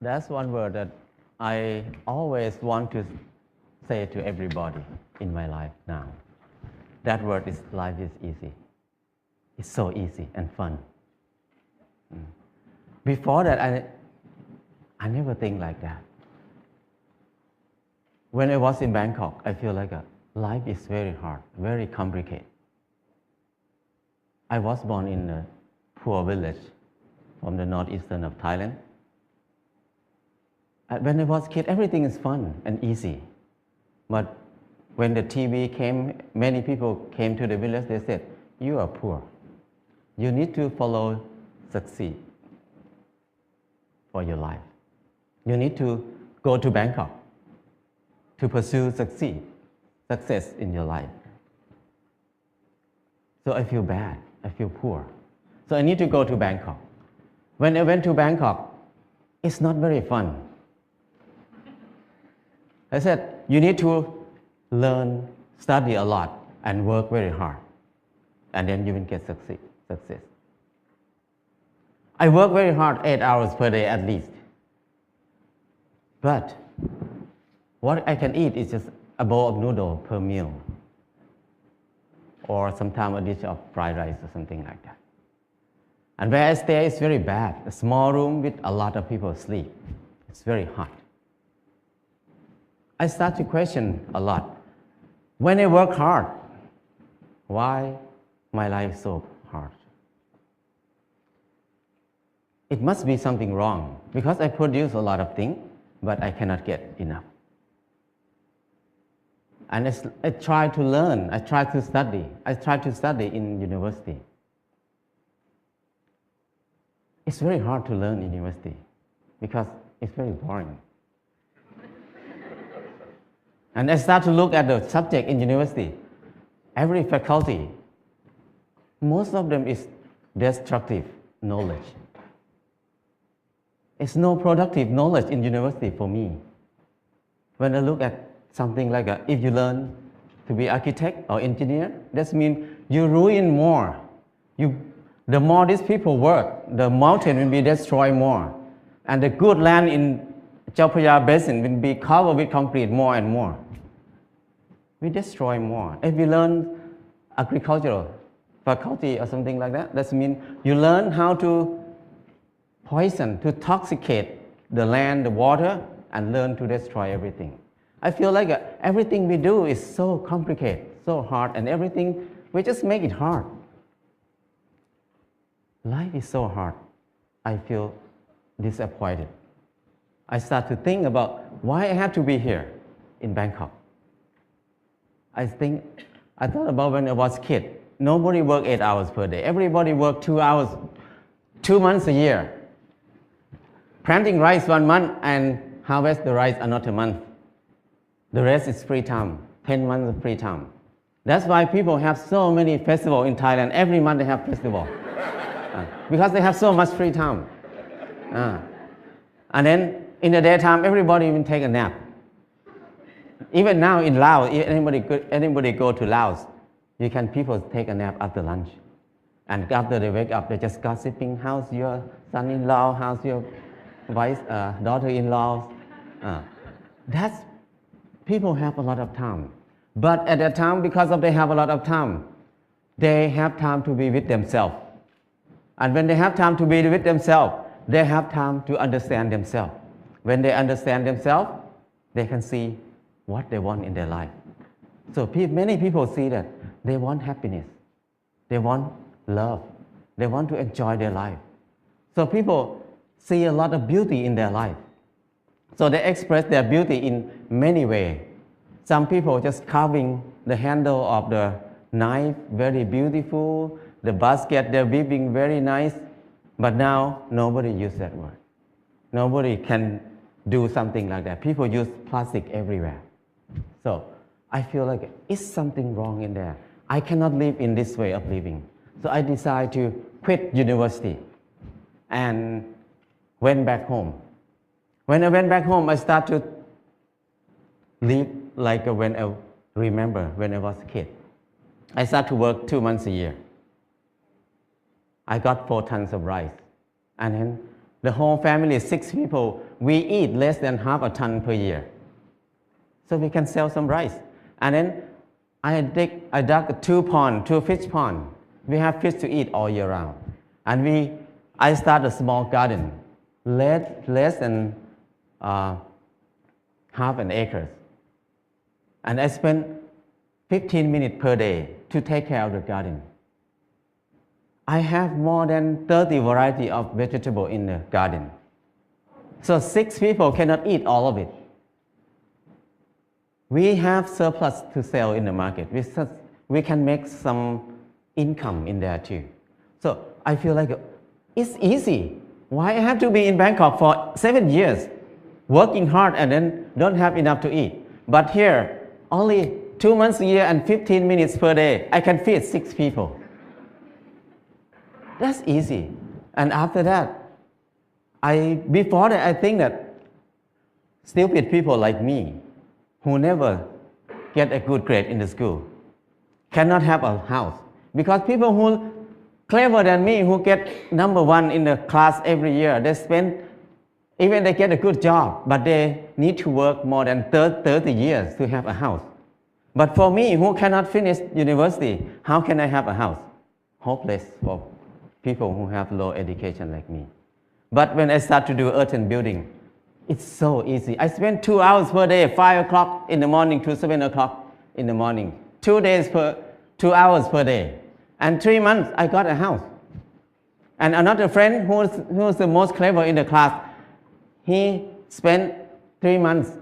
That's one word that I always want to say to everybody in my life now. That word is life is easy. It's so easy and fun. Before that, I never think like that. When I was in Bangkok, I feel like life is very hard, very complicated. I was born in a poor village from the northeastern of Thailand. When I was a kid, everything is fun and easy. But when the TV came, many people came to the village, they said, you are poor. You need to follow succeed for your life. You need to go to Bangkok to pursue success in your life. So I feel bad, I feel poor. So I need to go to Bangkok. When I went to Bangkok, it's not very fun. I said, you need to learn, study a lot, and work very hard. And then you will get success. I work very hard, 8 hours per day at least. But what I can eat is just a bowl of noodle per meal. Or sometimes a dish of fried rice or something like that. And where I stay is very bad. A small room with a lot of people sleep. It's very hot. I start to question a lot. When I work hard, why my life is so hard? It must be something wrong because I produce a lot of things, but I cannot get enough. And I try to learn, I try to study. I try to study in university. It's very hard to learn in university because it's very boring. And I start to look at the subject in university. Every faculty, most of them is destructive knowledge. It's no productive knowledge in university for me. When I look at something like if you learn to be architect or engineer, that means you ruin more. The more these people work, the mountain will be destroyed more. And the good land in Chao Phraya Basin will be covered with concrete more and more. We destroy more. If you learn agricultural faculty or something like that, that means you learn how to poison, to toxicate the land, the water, and learn to destroy everything. I feel like everything we do is so complicated, so hard, and everything, we just make it hard. Life is so hard. I feel disappointed. I start to think about why I have to be here in Bangkok. I thought about when I was a kid. Nobody worked 8 hours per day. Everybody worked 2 hours, 2 months a year. Planting rice 1 month and harvest the rice another month. The rest is free time, 10 months of free time. That's why people have so many festivals in Thailand. Every month they have festival. Because they have so much free time. And then in the daytime, everybody will take a nap. Even now in Laos, anybody go to Laos, people take a nap after lunch. And after they wake up, they just gossiping, how's your son-in-law, how's your daughter-in-law. People have a lot of time. But at that time, because they have a lot of time, they have time to be with themselves. And when they have time to be with themselves, they have time to understand themselves. When they understand themselves, they can see what they want in their life. So many people see that they want happiness. They want love. They want to enjoy their life. So people see a lot of beauty in their life. So they express their beauty in many ways. Some people just carving the handle of the knife, very beautiful. The basket, they're weaving very nice. But now, nobody uses that word. Nobody can do something like that. People use plastic everywhere. So I feel like it's something wrong in there. I cannot live in this way of living. So I decided to quit university and went back home. When I went back home, I started to live like when I remember when I was a kid. I started to work 2 months a year. I got 4 tons of rice. And then the whole family, 6 people, we eat less than half a ton per year. So we can sell some rice. And then I dug 2 fish pond. We have fish to eat all year round. And I started a small garden, less than half an acre. And I spent 15 minutes per day to take care of the garden. I have more than 30 varieties of vegetables in the garden. So 6 people cannot eat all of it. We have surplus to sell in the market. We can make some income in there too. So I feel like it's easy. Why I have to be in Bangkok for 7 years, working hard and then don't have enough to eat? But here, only 2 months a year and 15 minutes per day, I can feed 6 people. That's easy. And after that, before that, I think that stupid people like me, who never get a good grade in the school, cannot have a house. Because people who clever than me, who get number 1 in the class every year, even they get a good job, but they need to work more than 30 years to have a house. But for me, who cannot finish university, how can I have a house? Hopeless for people who have low education like me. But when I start to do earth and building, it's so easy. I spend 2 hours per day, 5 o'clock in the morning to 7 o'clock in the morning. 2 hours per day. And 3 months, I got a house. And another friend who's the most clever in the class, he spent 3 months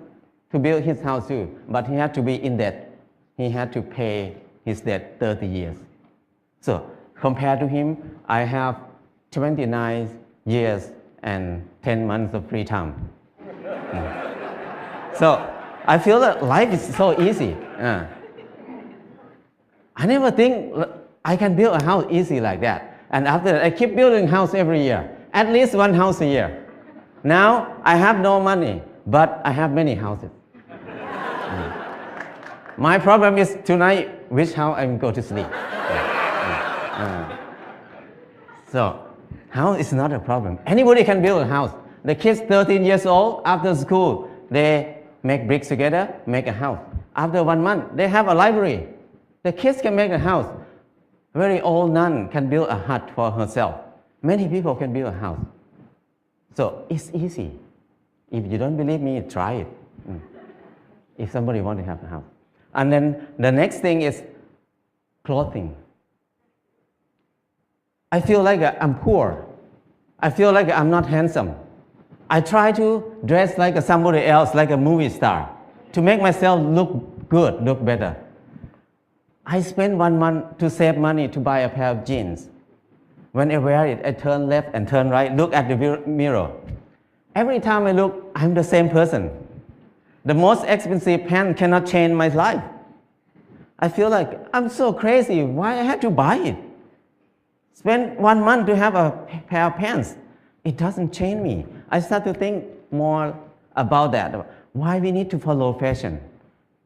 to build his house too, but he had to be in debt. He had to pay his debt 30 years. So compared to him, I have 29 years and 10 months of free time. So I feel that life is so easy. I never think I can build a house easy like that. And after that, I keep building house every year, at least 1 house a year. Now I have no money, but I have many houses. My problem is tonight, which house I'm going to sleep. So house is not a problem. Anybody can build a house. The kids 13 years old, after school, they make bricks together, make a house. After 1 month, they have a library. The kids can make a house. Very old nun can build a hut for herself. Many people can build a house. So it's easy. If you don't believe me, try it. If somebody wants to have a house. And then the next thing is clothing. I feel like I'm poor. I feel like I'm not handsome. I try to dress like somebody else, like a movie star, to make myself look good, look better. I spend 1 month to save money to buy a pair of jeans. When I wear it, I turn left and turn right, look at the mirror. Every time I look, I'm the same person. The most expensive pants cannot change my life. I feel like I'm so crazy. Why I have to buy it? Spend 1 month to have a pair of pants. It doesn't change me. I start to think more about that. Why we need to follow fashion?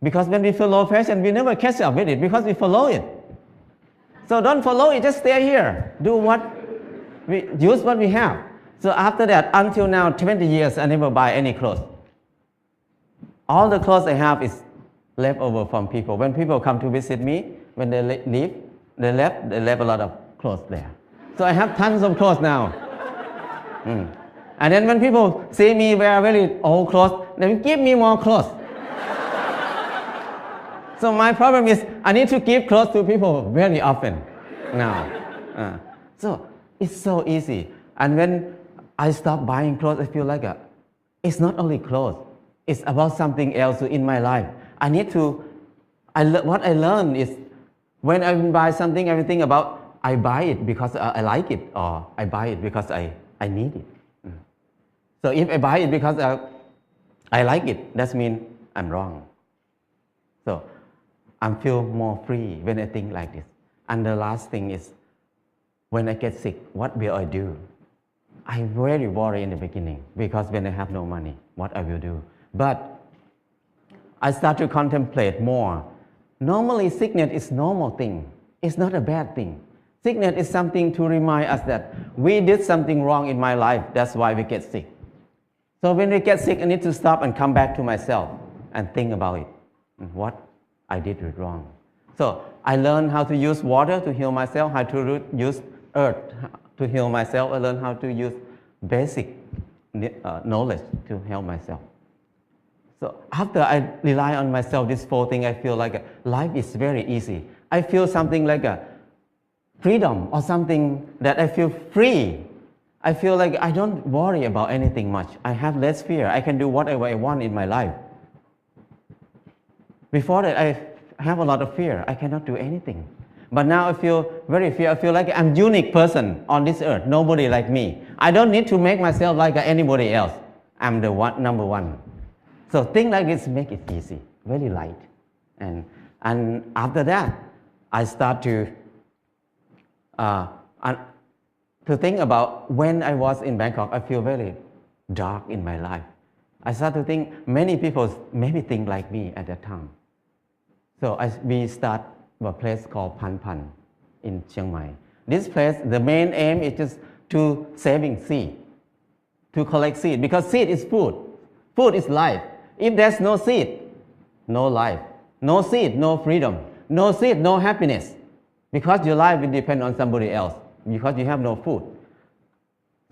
Because when we follow fashion, we never catch up with it because we follow it. So don't follow it, just stay here. Use what we have. So after that, until now, 20 years, I never buy any clothes. All the clothes I have is left over from people. When people come to visit me, when they leave, they left a lot of clothes there. So I have tons of clothes now. And then when people see me wear very old clothes, they give me more clothes. So my problem is I need to give clothes to people very often now. So it's so easy. And when I stop buying clothes, I feel like it's not only clothes. It's about something else in my life. What I learned is when I buy something, everything about I buy it because I like it, or I buy it because I need it. So if I buy it because I like it, that means I'm wrong. So I feel more free when I think like this. And the last thing is, when I get sick, what will I do? I very worry in the beginning because when I have no money, what I will do. But I start to contemplate more. Normally, sickness is normal thing. It's not a bad thing. Sickness is something to remind us that we did something wrong in my life. That's why we get sick. So when we get sick, I need to stop and come back to myself and think about it, what I did wrong. So I learned how to use water to heal myself, how to use earth to heal myself. I learned how to use basic knowledge to help myself. So after I rely on myself, this 4 things, I feel like life is very easy. I feel something like a freedom or something that I feel free. I feel like I don't worry about anything much. I have less fear. I can do whatever I want in my life. Before that, I have a lot of fear. I cannot do anything. But now I feel very fear. I feel like I'm a unique person on this earth. Nobody like me. I don't need to make myself like anybody else. I'm the number one. So things like this make it easy, very light. And after that, I start to think about when I was in Bangkok, I feel very dark in my life. I start to think many people maybe think like me at that time. So we start a place called Pan Pan in Chiang Mai. This place, the main aim is just to saving seed, to collect seed, because seed is food. Food is life. If there's no seed, no life. No seed, no freedom. No seed, no happiness. Because your life will depend on somebody else, because you have no food.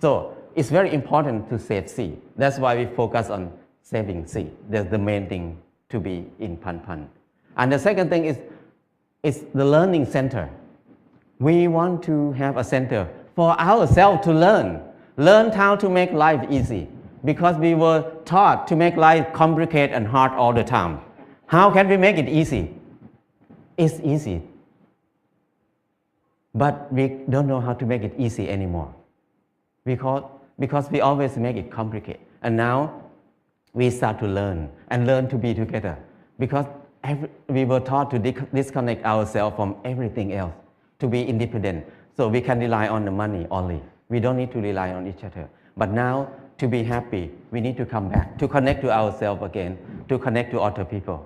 So it's very important to save seed. That's why we focus on saving seed. That's the main thing to be in Pan Pan. And the second thing is the learning center. We want to have a center for ourselves to learn how to make life easy, because we were taught to make life complicated and hard all the time. How can we make it easy? It's easy, but we don't know how to make it easy anymore, because we always make it complicated. And now we start to learn to be together, because we were taught to disconnect ourselves from everything else, to be independent, so we can rely on the money only. We don't need to rely on each other. But now, to be happy, we need to come back, to connect to ourselves again, to connect to other people,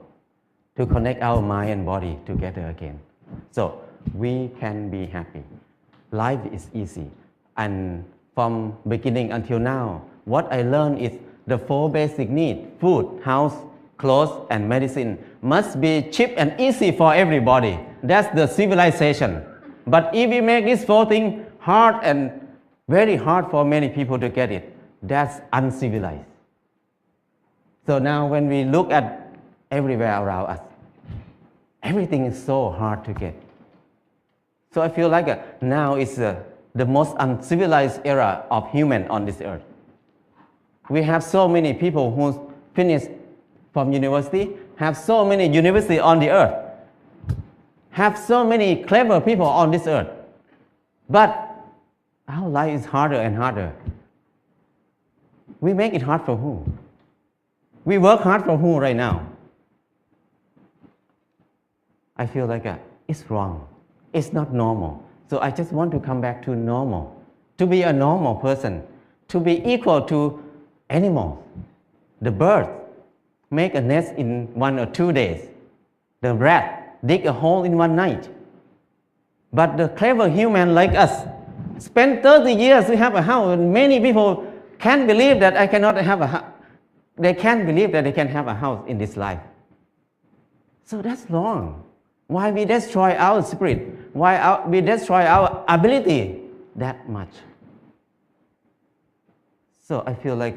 to connect our mind and body together again. So we can be happy. Life is easy. And from beginning until now, what I learned is the 4 basic needs, food, house, clothes, and medicine, must be cheap and easy for everybody. That's the civilization. But if we make these 4 things hard and very hard for many people to get it, that's uncivilized. So now when we look at everywhere around us, everything is so hard to get. So I feel like now is the most uncivilized era of human on this earth. We have so many people who finish from university, have so many universities on the earth, have so many clever people on this earth. But our life is harder and harder. We make it hard for who? We work hard for who right now? I feel like it's wrong. It's not normal. So I just want to come back to normal, to be a normal person, to be equal to animals. The bird make a nest in 1 or 2 days. The rat dig a hole in 1 night. But the clever human like us spend 30 years to have a house. Many people can't believe that I cannot have a house. They can't believe that they can have a house in this life. So that's wrong. Why we destroy our spirit? Why we destroy our ability that much? So I feel like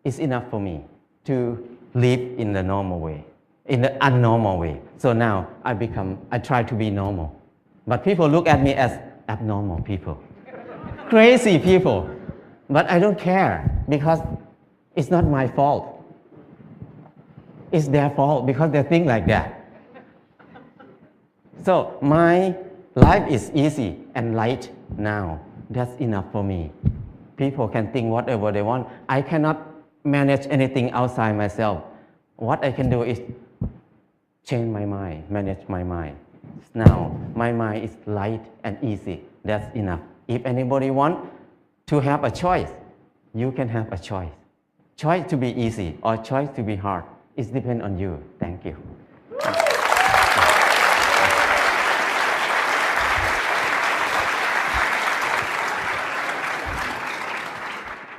it's enough for me to live in the normal way, in the abnormal way. So now I try to be normal. But people look at me as abnormal people, crazy people. But I don't care, because it's not my fault. It's their fault, because they think like that. So my life is easy and light now. That's enough for me. People can think whatever they want. I cannot manage anything outside myself. What I can do is change my mind, manage my mind. Now my mind is light and easy. That's enough. If anybody wants to have a choice, you can have a choice. Choice to be easy or choice to be hard. It depends on you. Thank you.